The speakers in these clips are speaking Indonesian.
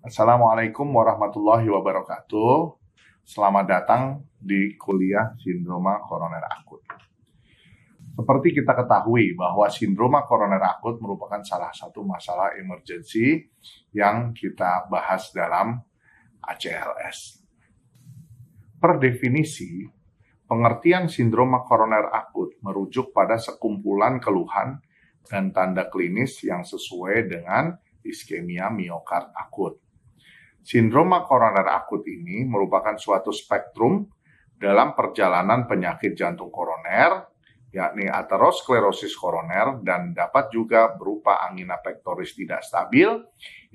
Assalamualaikum warahmatullahi wabarakatuh. Selamat datang di kuliah sindroma koroner akut. Seperti kita ketahui bahwa sindroma koroner akut merupakan salah satu masalah emergensi yang kita bahas dalam ACLS. Per definisi, pengertian sindroma koroner akut merujuk pada sekumpulan keluhan dan tanda klinis yang sesuai dengan iskemia miokard akut. Sindroma koroner akut ini merupakan suatu spektrum dalam perjalanan penyakit jantung koroner, yakni aterosklerosis koroner, dan dapat juga berupa angina pektoris tidak stabil,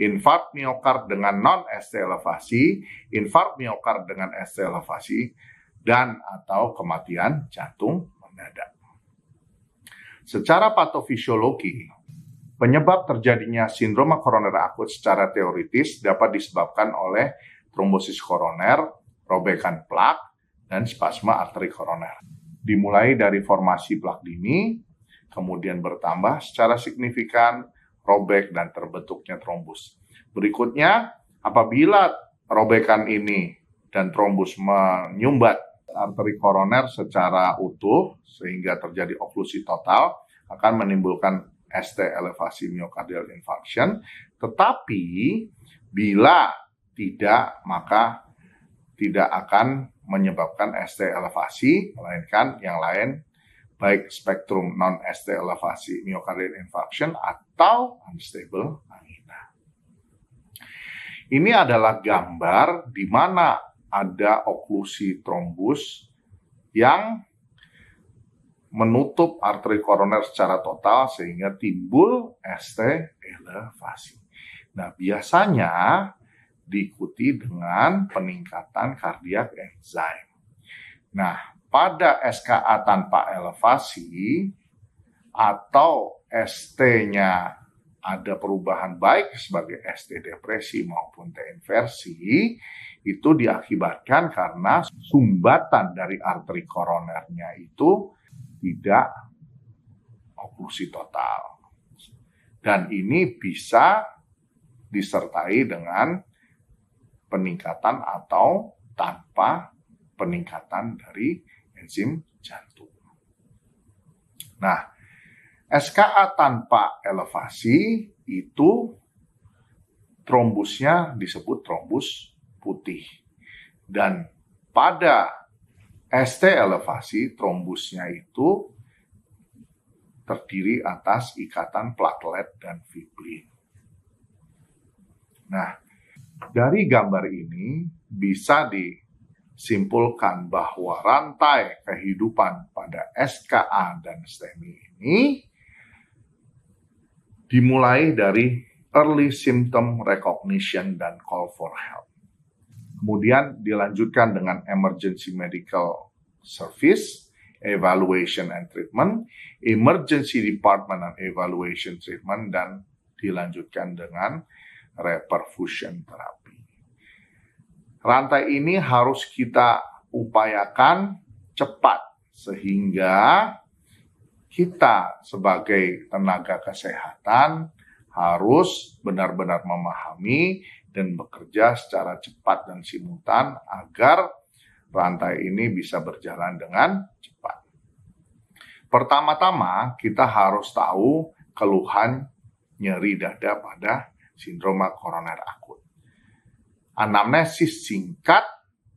infark miokard dengan non-ST elevasi, infark miokard dengan ST elevasi, dan atau kematian jantung mendadak. Secara patofisiologi, penyebab terjadinya sindroma koroner akut secara teoritis dapat disebabkan oleh trombosis koroner, robekan plak, dan spasma arteri koroner. Dimulai dari formasi plak dini, kemudian bertambah secara signifikan, robek, dan terbentuknya trombus. Berikutnya, apabila robekan ini dan trombus menyumbat arteri koroner secara utuh, sehingga terjadi oklusi total, akan menimbulkan ST elevasi myocardial infarction, tetapi bila tidak, maka tidak akan menyebabkan ST elevasi, melainkan yang lain, baik spektrum non-ST elevasi myocardial infarction atau unstable angina. Ini adalah gambar di mana ada oklusi trombus yang menutup arteri koroner secara total sehingga timbul ST elevasi. Nah, biasanya diikuti dengan peningkatan kardiak enzim. Nah, pada SKA tanpa elevasi atau ST-nya ada perubahan baik sebagai ST depresi maupun T inversi, itu diakibatkan karena sumbatan dari arteri koronernya itu tidak oklusi total. Dan ini bisa disertai dengan peningkatan atau tanpa peningkatan dari enzim jantung. Nah, SKA tanpa elevasi itu trombusnya disebut trombus putih. Dan pada ST elevasi, trombusnya itu terdiri atas ikatan platelet dan fiblin. Nah, dari gambar ini bisa disimpulkan bahwa rantai kehidupan pada SKA dan STEMI ini dimulai dari early symptom recognition dan call for help. Kemudian dilanjutkan dengan emergency medical service, evaluation and treatment, emergency department and evaluation treatment, dan dilanjutkan dengan reperfusion terapi. Rantai ini harus kita upayakan cepat sehingga kita sebagai tenaga kesehatan harus benar-benar memahami dan bekerja secara cepat dan simultan agar rantai ini bisa berjalan dengan cepat. Pertama-tama kita harus tahu keluhan nyeri dada pada sindroma koroner akut. Anamnesis singkat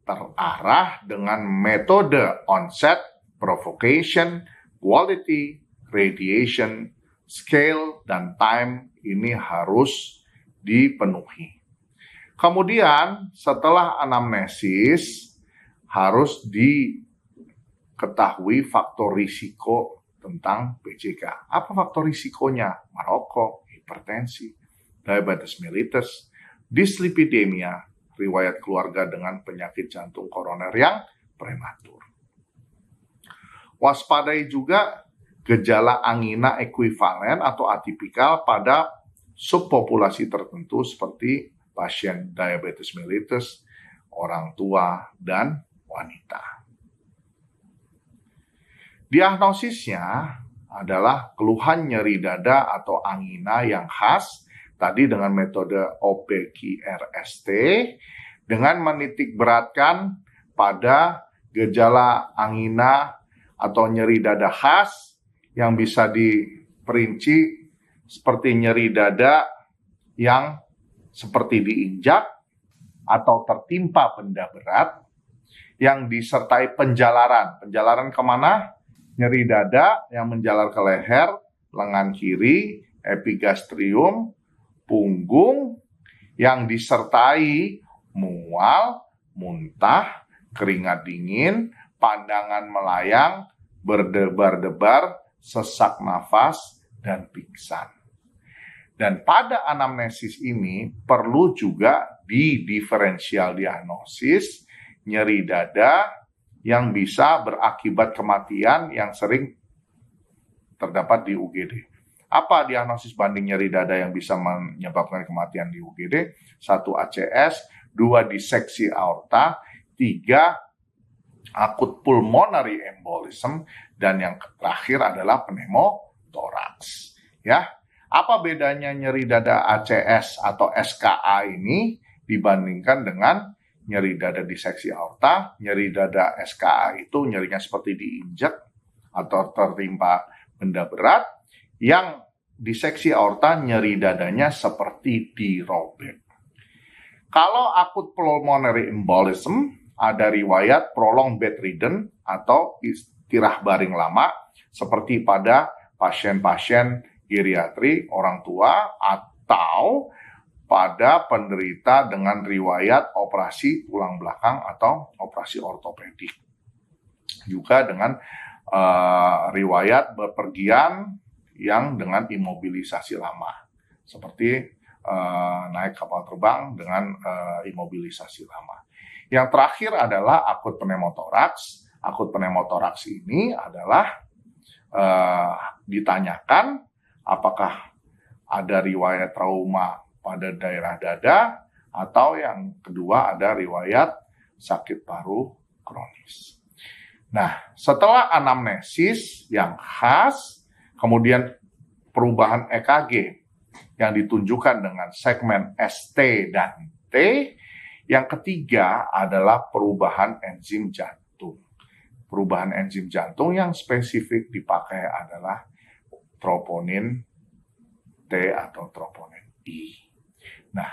terarah dengan metode onset, provocation, quality, radiation, scale, dan time ini harus dipenuhi. Kemudian setelah anamnesis harus diketahui faktor risiko tentang PJK. Apa faktor risikonya? Merokok, hipertensi, diabetes mellitus, dislipidemia, riwayat keluarga dengan penyakit jantung koroner yang prematur. Waspadai juga gejala angina ekuivalen atau atipikal pada subpopulasi tertentu seperti pasien diabetes mellitus, orang tua, dan wanita. Diagnosisnya adalah keluhan nyeri dada atau angina yang khas tadi dengan metode OPQ-RST dengan menitik beratkan pada gejala angina atau nyeri dada khas yang bisa diperinci seperti nyeri dada yang seperti diinjak atau tertimpa benda berat yang disertai penjalaran. Penjalaran kemana? Nyeri dada yang menjalar ke leher, lengan kiri, epigastrium, punggung, yang disertai mual, muntah, keringat dingin, pandangan melayang, berdebar-debar, sesak nafas, dan pingsan. Dan pada anamnesis ini perlu juga di diferensial diagnosis nyeri dada yang bisa berakibat kematian yang sering terdapat di UGD. Apa diagnosis banding nyeri dada yang bisa menyebabkan kematian di UGD? 1 ACS, 2 diseksi aorta, 3 akut pulmonary embolism, dan yang terakhir adalah pneumotoraks. Ya. Apa bedanya nyeri dada ACS atau SKA ini dibandingkan dengan nyeri dada diseksi aorta? Nyeri dada SKA itu nyerinya seperti diinjak atau tertimpa benda berat. Yang diseksi aorta nyeri dadanya seperti dirobek. Kalau akut pulmonary embolism ada riwayat prolonged bedridden atau istirah baring lama seperti pada pasien-pasien geriatri, orang tua, atau pada penderita dengan riwayat operasi tulang belakang atau operasi ortopedik. Juga dengan riwayat bepergian yang dengan imobilisasi lama, seperti naik kapal terbang dengan imobilisasi lama. Yang terakhir adalah akut pneumotoraks. Akut pneumotoraks ini adalah ditanyakan apakah ada riwayat trauma pada daerah dada, atau yang kedua ada riwayat sakit paru kronis. Nah, setelah anamnesis yang khas, kemudian perubahan EKG yang ditunjukkan dengan segmen ST dan T, yang ketiga adalah perubahan enzim jantung. Perubahan enzim jantung yang spesifik dipakai adalah troponin T atau troponin I. Nah,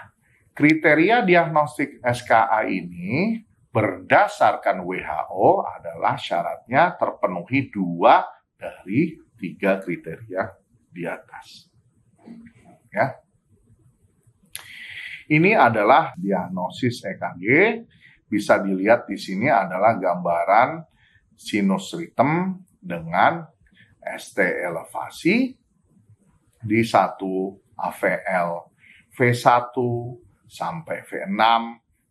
kriteria diagnostik SKA ini berdasarkan WHO adalah syaratnya terpenuhi 2 dari 3 kriteria di atas. Ya. Ini adalah diagnosis EKG. Bisa dilihat di sini adalah gambaran sinus ritem dengan ST elevasi di 1 AVL V1 sampai V6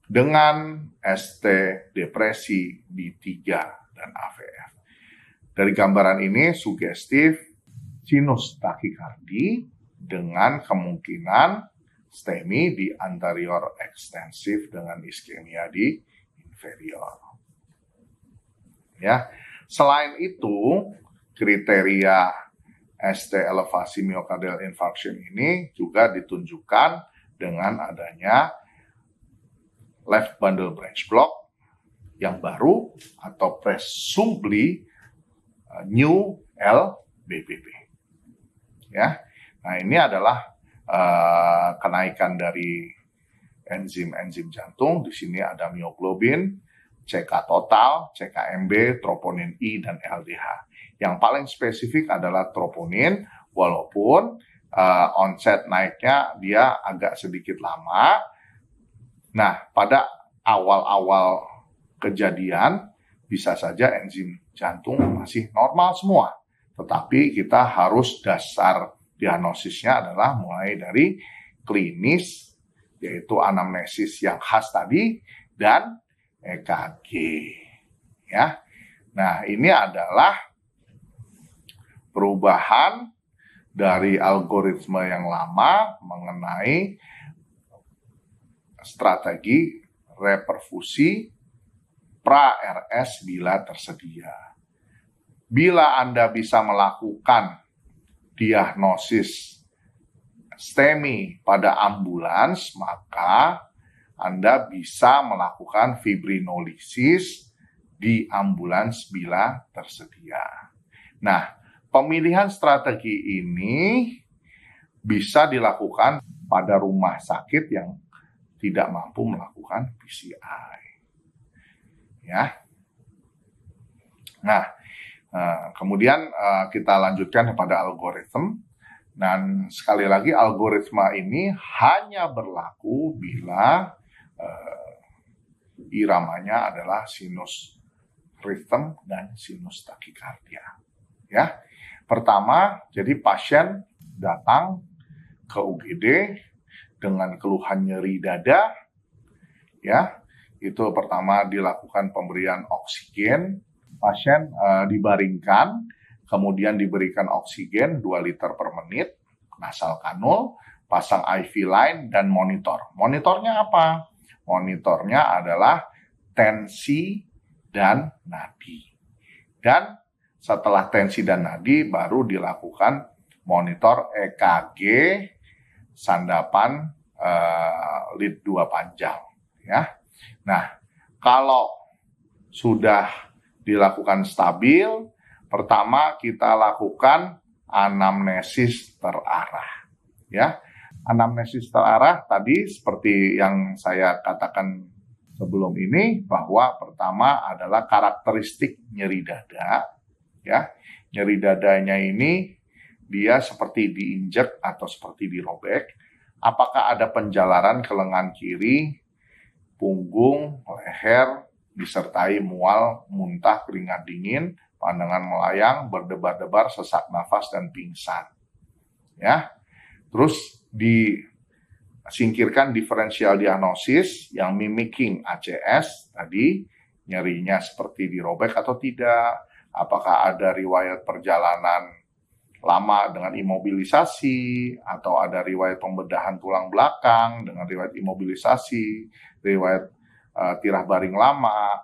dengan ST depresi di 3 dan AVF. Dari gambaran ini sugestif sinus takikardi dengan kemungkinan STEMI di anterior ekstensif dengan iskemia di inferior. Ya, selain itu kriteria ST elevasi myocardial infarction ini juga ditunjukkan dengan adanya left bundle branch block yang baru atau presumably new LBPP. Ya, nah ini adalah kenaikan dari enzim jantung. Di sini ada mioglobin, CK total, CKMB, troponin I, dan LDH. Yang paling spesifik adalah troponin, walaupun onset naiknya dia agak sedikit lama. Nah, pada awal-awal kejadian bisa saja enzim jantung masih normal semua. Tetapi kita harus dasar diagnosisnya adalah mulai dari klinis, yaitu anamnesis yang khas tadi, dan EKG. Ya. Nah, ini adalah perubahan dari algoritma yang lama mengenai strategi reperfusi pra-RS bila tersedia. Bila Anda bisa melakukan diagnosis STEMI pada ambulans, maka Anda bisa melakukan fibrinolisis di ambulans bila tersedia. Nah, pemilihan strategi ini bisa dilakukan pada rumah sakit yang tidak mampu melakukan PCI. Ya. Nah, kemudian kita lanjutkan kepada algoritma. Dan sekali lagi algoritma ini hanya berlaku bila iramanya adalah sinus rhythm dan sinus takikardia. Ya, pertama, jadi pasien datang ke UGD dengan keluhan nyeri dada, ya, itu pertama dilakukan pemberian oksigen, pasien dibaringkan, kemudian diberikan oksigen 2 liter per menit, nasal kanul, pasang IV line, dan monitor. Monitornya apa? Monitornya adalah tensi dan nadi. Dan setelah tensi dan nadi, baru dilakukan monitor EKG sandapan lead 2 panjang. Ya. Nah, kalau sudah dilakukan stabil, pertama kita lakukan anamnesis terarah. Ya, anamnesis terarah tadi seperti yang saya katakan sebelum ini, bahwa pertama adalah karakteristik nyeri dada. Ya, nyeri dadanya ini dia seperti diinjek atau seperti dirobek. Apakah ada penjalaran ke lengan kiri, punggung, leher, disertai mual, muntah, keringat dingin, pandangan melayang, berdebar-debar, sesak nafas, dan pingsan. Ya, terus disingkirkan diferensial diagnosis yang mimicking ACS tadi, nyerinya seperti dirobek atau tidak, apakah ada riwayat perjalanan lama dengan imobilisasi, atau ada riwayat pembedahan tulang belakang dengan riwayat imobilisasi, riwayat tirah baring lama,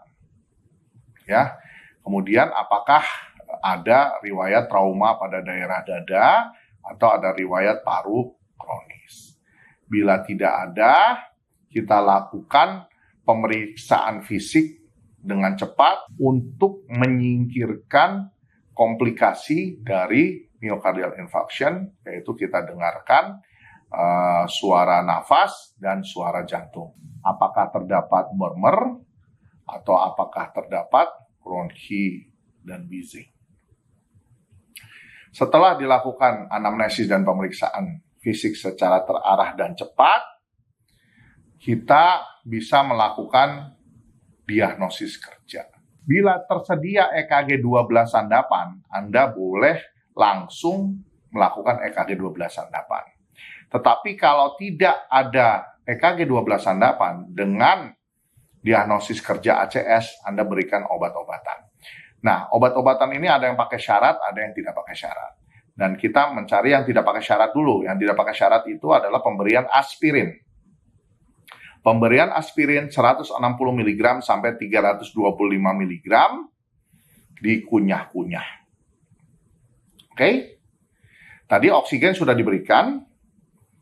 ya. Kemudian apakah ada riwayat trauma pada daerah dada atau ada riwayat paru kronis. Bila tidak ada, kita lakukan pemeriksaan fisik dengan cepat untuk menyingkirkan komplikasi dari myocardial infarction, yaitu kita dengarkan suara nafas dan suara jantung. Apakah terdapat murmur atau apakah terdapat bronchi dan wheezing. Setelah dilakukan anamnesis dan pemeriksaan fisik secara terarah dan cepat, kita bisa melakukan diagnosis kerja. Bila tersedia EKG 12 sandapan, Anda boleh langsung melakukan EKG 12 sandapan. Tetapi kalau tidak ada EKG 12 sandapan dengan diagnosis kerja ACS, Anda berikan obat-obatan. Nah, obat-obatan ini ada yang pakai syarat, ada yang tidak pakai syarat. Dan kita mencari yang tidak pakai syarat dulu. Yang tidak pakai syarat itu adalah pemberian aspirin. Pemberian aspirin 160 mg sampai 325 mg dikunyah-kunyah. Oke? Tadi oksigen sudah diberikan.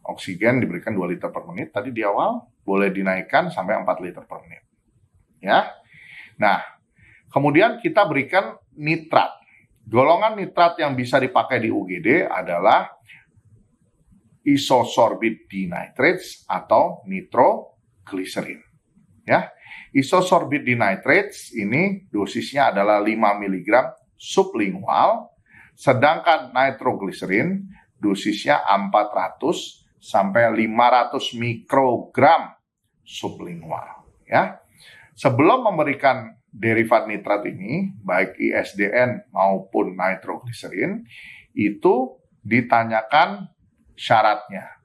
Oksigen diberikan 2 liter per menit tadi di awal, boleh dinaikkan sampai 4 liter per menit. Ya. Nah, kemudian kita berikan nitrat. Golongan nitrat yang bisa dipakai di UGD adalah isosorbit dinitrates atau nitroglycerin. Ya. Isosorbit dinitrates ini dosisnya adalah 5 mg sublingual, sedangkan nitroglycerin dosisnya 400 sampai 500 mikrogram sublingual. Ya. Sebelum memberikan derivat nitrat ini, baik ISDN maupun nitroglycerin, itu ditanyakan syaratnya.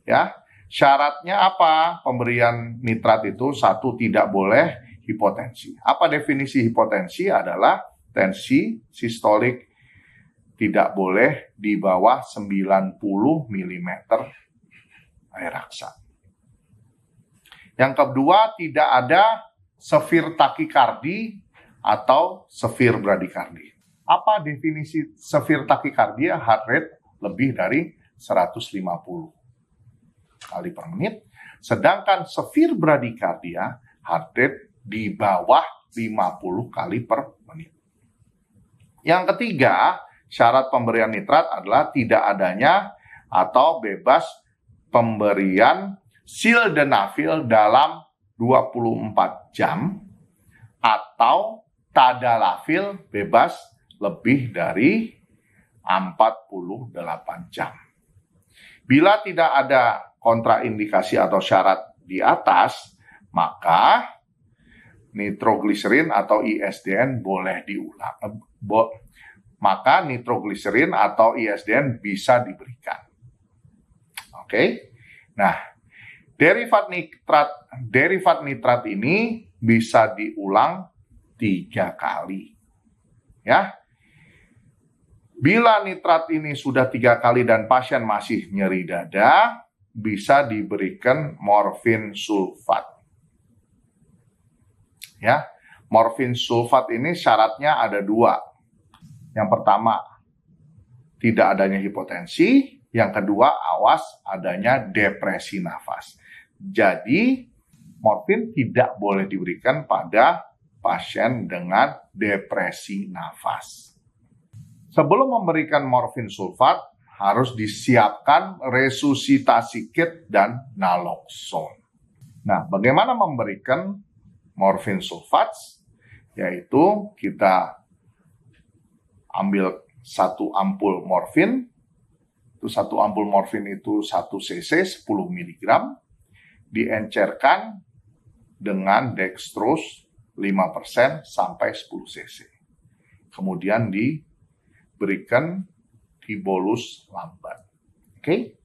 Ya. Syaratnya apa? Pemberian nitrat itu, satu, tidak boleh hipotensi. Apa definisi hipotensi? Adalah tensi sistolik tidak boleh di bawah 90 mm air raksa. Yang kedua, tidak ada severe takikardi atau severe bradikardi. Apa definisi severe takikardia? Heart rate lebih dari 150. kali per menit, sedangkan severe bradycardia heart rate di bawah 50 kali per menit. Yang ketiga, syarat pemberian nitrat adalah tidak adanya atau bebas pemberian sildenafil dalam 24 jam atau tadalafil bebas lebih dari 48 jam. Bila tidak ada kontraindikasi atau syarat di atas, maka nitrogliserin atau ISDN boleh diulang. Maka nitrogliserin atau ISDN bisa diberikan. Oke. Nah, derivat nitrat ini bisa diulang 3 kali. Ya. Bila nitrat ini sudah 3 kali dan pasien masih nyeri dada, bisa diberikan morfin sulfat. Ya, morfin sulfat ini syaratnya ada 2. Yang pertama, tidak adanya hipotensi. Yang kedua, awas adanya depresi nafas. Jadi, morfin tidak boleh diberikan pada pasien dengan depresi nafas. Sebelum memberikan morfin sulfat, harus disiapkan resusitasi kit dan naloxone. Nah, bagaimana memberikan morfin sulfat? Yaitu kita ambil 1 ampul morfin. Itu 1 ampul morfin itu 1 cc 10 mg. Diencerkan dengan dextrose 5% sampai 10 cc. Kemudian diberikan di bolus lambat. Oke.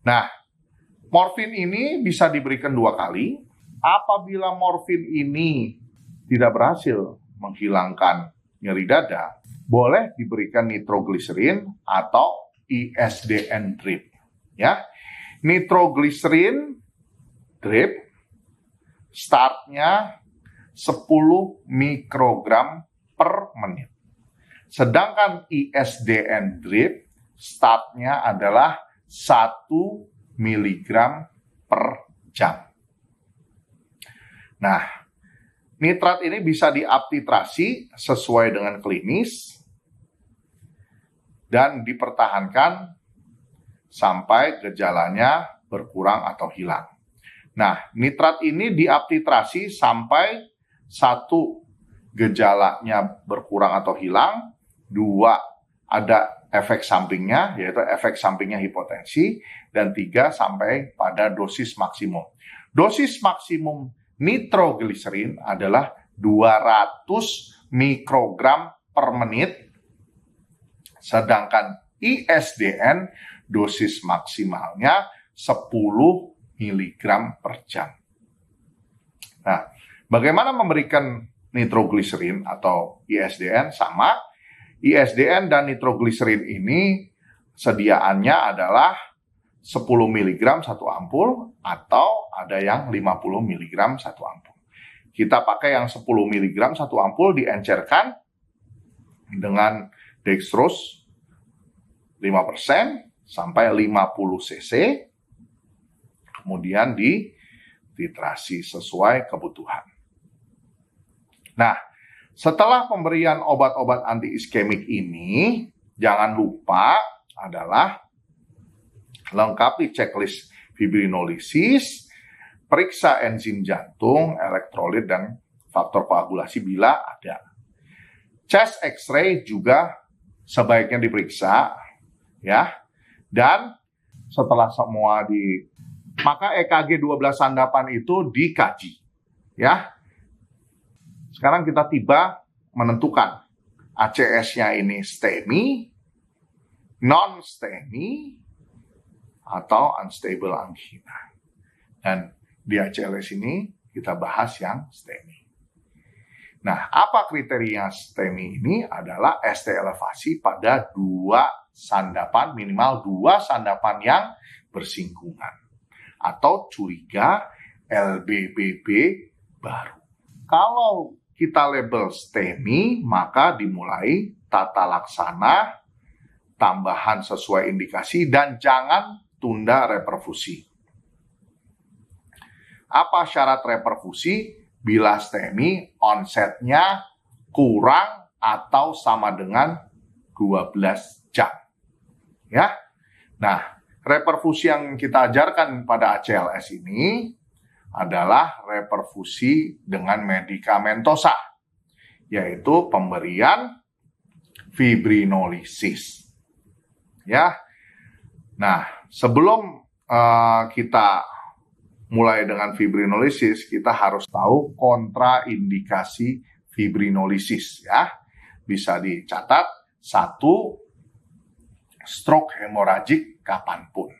Nah, morfin ini bisa diberikan 2 kali. Apabila morfin ini tidak berhasil menghilangkan nyeri dada, boleh diberikan nitrogliserin atau ISDN drip. Ya. Nitrogliserin drip startnya 10 mikrogram per menit. Sedangkan ISDN drip startnya adalah 1 miligram per jam. Nah, nitrat ini bisa diaptitrasi sesuai dengan klinis dan dipertahankan sampai gejalanya berkurang atau hilang. Nah, nitrat ini diaptitrasi sampai 1 gejalanya berkurang atau hilang, 2 ada efek sampingnya, yaitu efek sampingnya hipotensi, dan 3 sampai pada dosis maksimum. Dosis maksimum nitrogliserin adalah 200 mikrogram per menit, sedangkan ISDN dosis maksimalnya 10 miligram per jam. Nah, bagaimana memberikan nitrogliserin atau ISDN? Sama, ISDN dan nitrogliserin ini sediaannya adalah 10 mg 1 ampul atau ada yang 50 mg 1 ampul. Kita pakai yang 10 mg 1 ampul, diencerkan dengan dextrose 5% sampai 50 cc, kemudian dititrasi sesuai kebutuhan. Nah, setelah pemberian obat-obat anti-iskemik ini, jangan lupa adalah lengkapi checklist fibrinolisis, periksa enzim jantung, elektrolit, dan faktor koagulasi bila ada. Chest X-ray juga sebaiknya diperiksa, ya. Dan setelah semua maka EKG 12 sandapan itu dikaji, ya. Sekarang kita tiba menentukan ACS-nya ini STEMI, non-STEMI, atau unstable angina. Dan di ACLS ini kita bahas yang STEMI. Nah, apa kriteria STEMI ini? Adalah ST elevasi pada 2 sandapan, minimal 2 sandapan yang bersinggungan. Atau curiga LBBB baru. Kalau kita label STEMI, maka dimulai tata laksana tambahan sesuai indikasi dan jangan tunda reperfusi. Apa syarat reperfusi? Bila STEMI onsetnya kurang atau sama dengan 12 jam. Ya. Nah, reperfusi yang kita ajarkan pada ACLS ini adalah reperfusi dengan medikamentosa, yaitu pemberian fibrinolisis. Ya. Nah, sebelum kita mulai dengan fibrinolisis, kita harus tahu kontraindikasi fibrinolisis, ya. Bisa dicatat, 1, stroke hemoragik kapanpun.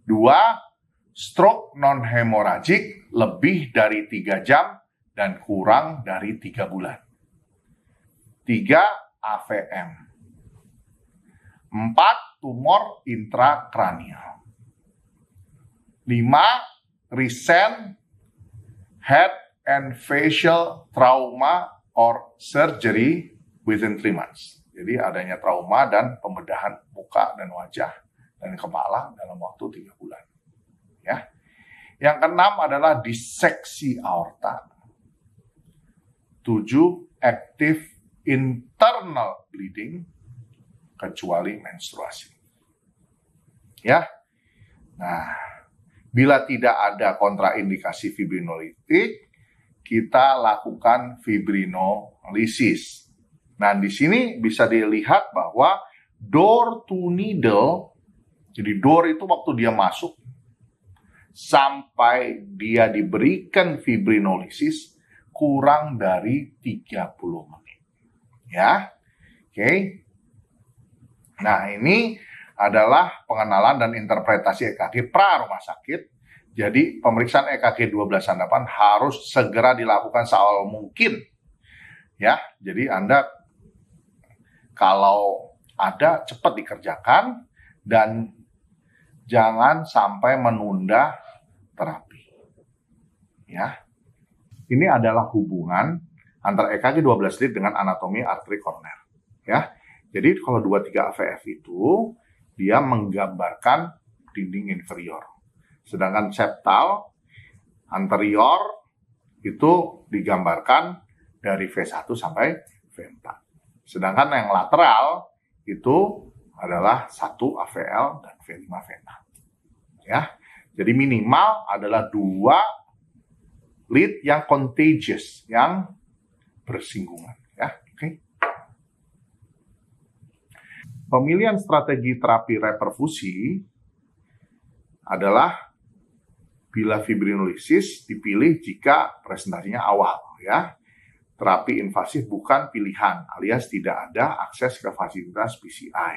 2, stroke non-hemoragik lebih dari 3 jam dan kurang dari 3 bulan. 3, AVM. 4, tumor intrakranial. 5, recent head and facial trauma or surgery within 3 months. Jadi adanya trauma dan pembedahan muka dan wajah dan kepala dalam waktu 3 bulan. Ya. Yang keenam adalah diseksi aorta. 7, active internal bleeding kecuali menstruasi. Ya. Nah, bila tidak ada kontraindikasi fibrinolitik, kita lakukan fibrinolisis. Nah, di sini bisa dilihat bahwa door to needle, jadi door itu waktu dia masuk, sampai dia diberikan fibrinolisis kurang dari 30 menit. Ya, oke. Nah, ini adalah pengenalan dan interpretasi EKG pra rumah sakit. Jadi pemeriksaan EKG 12 sandapan harus segera dilakukan seawal mungkin. Ya, jadi Anda kalau ada cepat dikerjakan dan jangan sampai menunda terapi. Ya. Ini adalah hubungan antara EKG 12 lead dengan anatomi arteri koroner. Ya. Jadi kalau 23 AVF itu dia menggambarkan dinding inferior. Sedangkan septal anterior itu digambarkan dari V1 sampai V4. Sedangkan yang lateral itu adalah 1 AVL dan V5 V6. Ya. Jadi minimal adalah 2 lead yang contagious, yang bersinggungan. Ya. Oke. Pemilihan strategi terapi reperfusi adalah bila fibrinolisis dipilih jika presentasinya awal, ya. Terapi invasif bukan pilihan, alias tidak ada akses ke fasilitas PCI.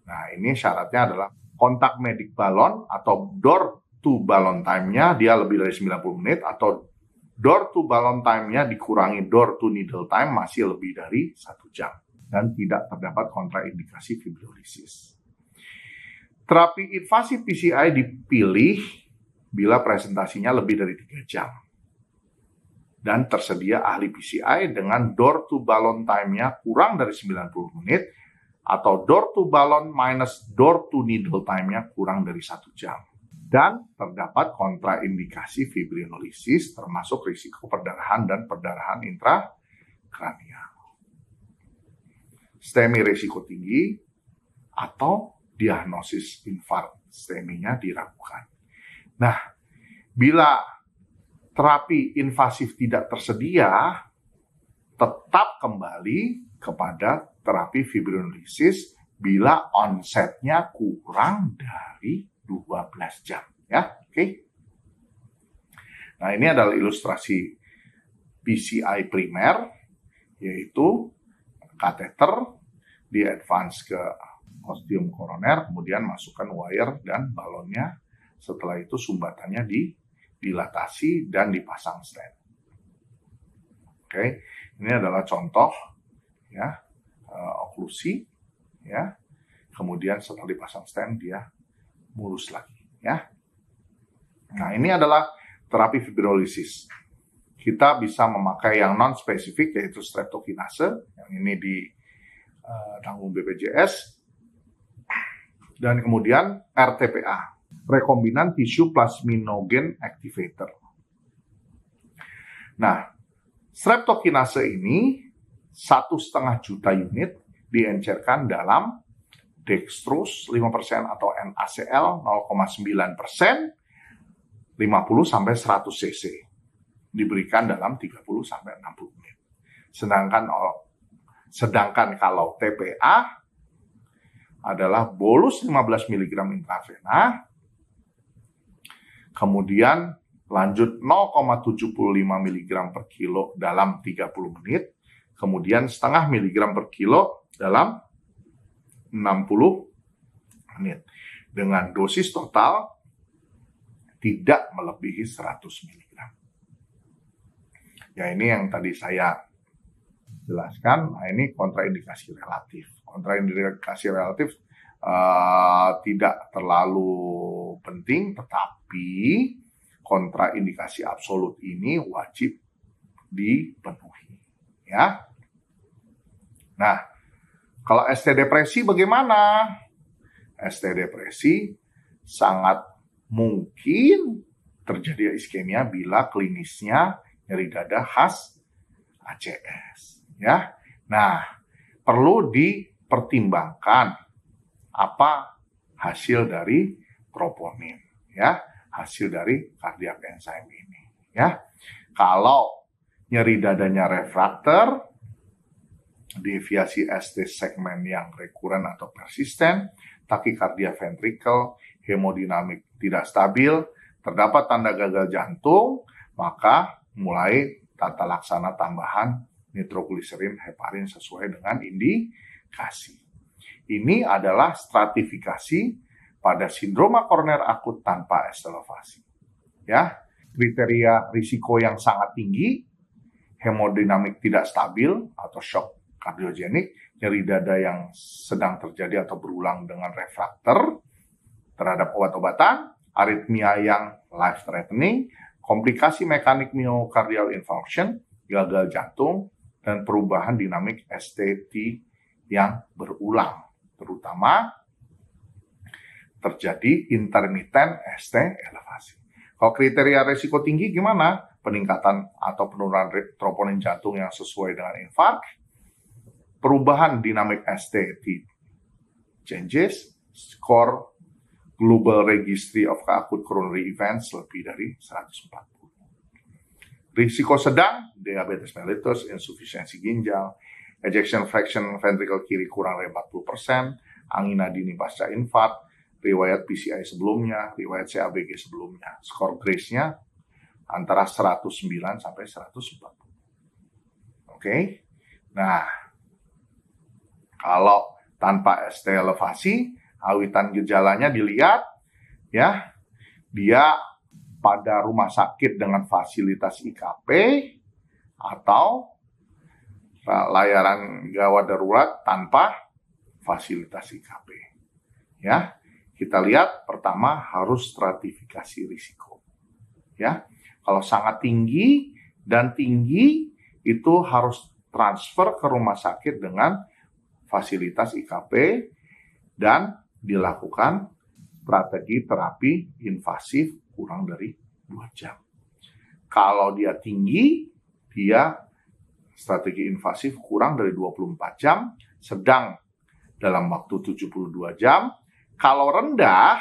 Nah, ini syaratnya adalah kontak medik balon atau door to balon time-nya dia lebih dari 90 menit atau door to balon time-nya dikurangi door to needle time masih lebih dari 1 jam. Dan tidak terdapat kontraindikasi fibrinolisis. Terapi invasif PCI dipilih bila presentasinya lebih dari 3 jam. Dan tersedia ahli PCI dengan door to balon time-nya kurang dari 90 menit atau door to balon minus door to needle time-nya kurang dari 1 jam. Dan terdapat kontraindikasi fibrinolisis termasuk risiko perdarahan dan perdarahan intrakranial. STEMI risiko tinggi atau diagnosis infark STEMI-nya diragukan. Nah, bila terapi invasif tidak tersedia, tetap kembali kepada terapi fibrinolisis bila onsetnya kurang dari 12 jam. Ya, oke. Nah, ini adalah ilustrasi PCI primer, yaitu kateter di advance ke ostium koroner, kemudian masukkan wire dan balonnya. Setelah itu sumbatannya didilatasi dan dipasang stent. Oke, ini adalah contoh ya oklusi ya. Kemudian setelah dipasang stent dia mulus lagi ya. Nah, ini adalah terapi fibrolisis. Kita bisa memakai yang non-spesifik yaitu streptokinase, yang ini ditanggung BPJS, dan kemudian RTPA, rekombinan tissue plasminogen activator. Nah, streptokinase ini 1,5 juta unit diencerkan dalam dextrose 5% atau NaCl 0,9%, 50 sampai 100 cc. Diberikan dalam 30 sampai 60 menit. Sedangkan kalau TPA adalah bolus 15 mg intravena, kemudian lanjut 0,75 mg per kilo dalam 30 menit, kemudian setengah miligram per kilo dalam 60 menit. Dengan dosis total tidak melebihi 100 mg. Ya, ini yang tadi saya jelaskan. Nah, ini kontraindikasi relatif. Kontraindikasi relatif tidak terlalu penting, tetapi kontraindikasi absolut ini wajib dipenuhi. Ya. Nah, kalau ST depresi bagaimana? ST depresi sangat mungkin terjadi iskemia bila klinisnya nyeri dada khas ACS. Ya, nah perlu dipertimbangkan apa hasil dari troponin, ya, hasil dari cardiac enzyme ini. Ya, kalau nyeri dadanya refraktor, deviasi ST segmen yang rekuren atau persisten, takikardia ventrikel, hemodinamik tidak stabil, terdapat tanda gagal jantung, maka mulai tata laksana tambahan nitrogliserin heparin sesuai dengan indikasi. Ini adalah stratifikasi pada sindroma koroner akut tanpa ST elevasi. Ya, kriteria risiko yang sangat tinggi, hemodinamik tidak stabil atau shock kardiogenik, nyeri dada yang sedang terjadi atau berulang dengan refraktor terhadap obat-obatan, aritmia yang life threatening, komplikasi mekanik myocardial infarction, gagal jantung, dan perubahan dinamik STT yang berulang, terutama terjadi intermittent ST elevasi. Kalau kriteria risiko tinggi gimana? Peningkatan atau penurunan troponin jantung yang sesuai dengan infark, perubahan dinamik STT changes, skor Global Registry of Acute Coronary Events lebih dari 140. Risiko sedang, diabetes mellitus, insufisiensi ginjal, ejection fraction ventricle kiri kurang dari 40%, angina dini pasca infark, riwayat PCI sebelumnya, riwayat CABG sebelumnya. Skor Grace-nya antara 109 sampai 140. Oke. Nah, kalau tanpa ST elevasi, awitan gejalanya dilihat, ya, dia pada rumah sakit dengan fasilitas IKP atau layanan gawat darurat tanpa fasilitas IKP. Ya, kita lihat pertama harus stratifikasi risiko. Ya, kalau sangat tinggi dan tinggi itu harus transfer ke rumah sakit dengan fasilitas IKP dan dilakukan strategi terapi invasif kurang dari 2 jam. Kalau dia tinggi, dia strategi invasif kurang dari 24 jam, sedang dalam waktu 72 jam. Kalau rendah,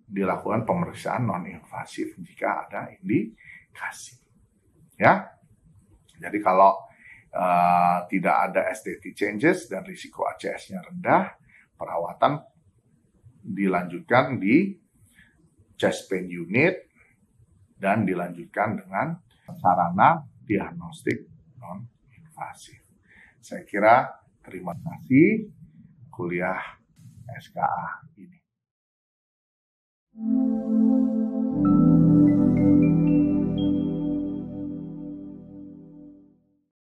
dilakukan pemeriksaan non-invasif jika ada indikasi. Ya, jadi kalau tidak ada STT changes dan risiko ACS-nya rendah, perawatan dilanjutkan di chest pain unit dan dilanjutkan dengan sarana diagnostik non-invasif. Saya kira terima kasih kuliah SKA ini.